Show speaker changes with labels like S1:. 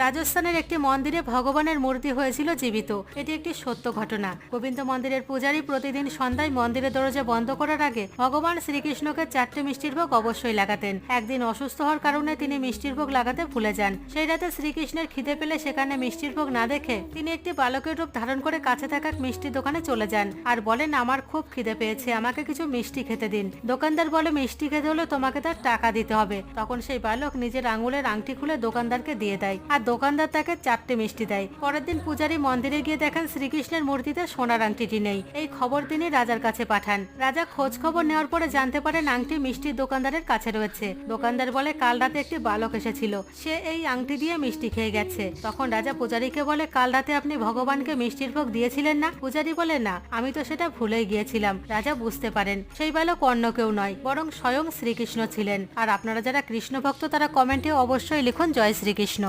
S1: রাজস্থানের একটি মন্দিরে ভগবানের মূর্তি হয়েছিল জীবিত। এটি একটি সত্য ঘটনা। গোবিন্দ মন্দিরের পূজারী প্রতিদিন সন্ধ্যায় মন্দিরের দরজা বন্ধ করার আগে ভগবান শ্রীকৃষ্ণকে 4টি মিষ্টির ভোগ অবশ্যই লাগাতেন। একদিন অসুস্থ হওয়ার কারণে তিনি মিষ্টির ভোগ লাগাতে ভুলে যান। সেই রাতে শ্রীকৃষ্ণের খিদে পেলে সেখানে মিষ্টির ভোগ না দেখে তিনি একটি বালকের রূপ ধারণ করে কাছে থাকা মিষ্টির দোকানে চলে যান আর বলেন, আমার খুব খিদে পেয়েছে, আমাকে কিছু মিষ্টি খেতে দিন। দোকানদার বলে, মিষ্টি খেতে হলে তোমাকে তার টাকা দিতে হবে। তখন সেই বালক নিজের আঙুলের আংটি খুলে দোকানদারকে দিয়ে দেয় আর দোকানদার তাকে 4টি মিষ্টি দেয়। পরের দিন পূজারী মন্দিরে গিয়ে দেখেন শ্রীকৃষ্ণের মূর্তিতে সোনার আংটিটি নেই। এই খবর তিনি রাজার কাছে পাঠান। রাজা খোঁজ খবর নেওয়ার পরে জানতে পারেন আংটি মিষ্টির দোকানদারের কাছে রয়েছে। দোকানদার বলে, কাল রাতে একটি বালক এসেছিল, সে এই আংটি দিয়ে মিষ্টি খেয়ে গেছে। তখন রাজা পূজারীকে বলে, কাল রাতে আপনি ভগবানকে মিষ্টির ভোগ দিয়েছিলেন না? পূজারী বলে, না, আমি তো সেটা ভুলেই গিয়েছিলাম। রাজা বুঝতে পারেন সেই বালক অন্য কেউ নয়, বরং স্বয়ং শ্রীকৃষ্ণ ছিলেন। আর আপনারা যারা কৃষ্ণ ভক্ত তারা কমেন্টে অবশ্যই লিখুন জয় শ্রীকৃষ্ণ।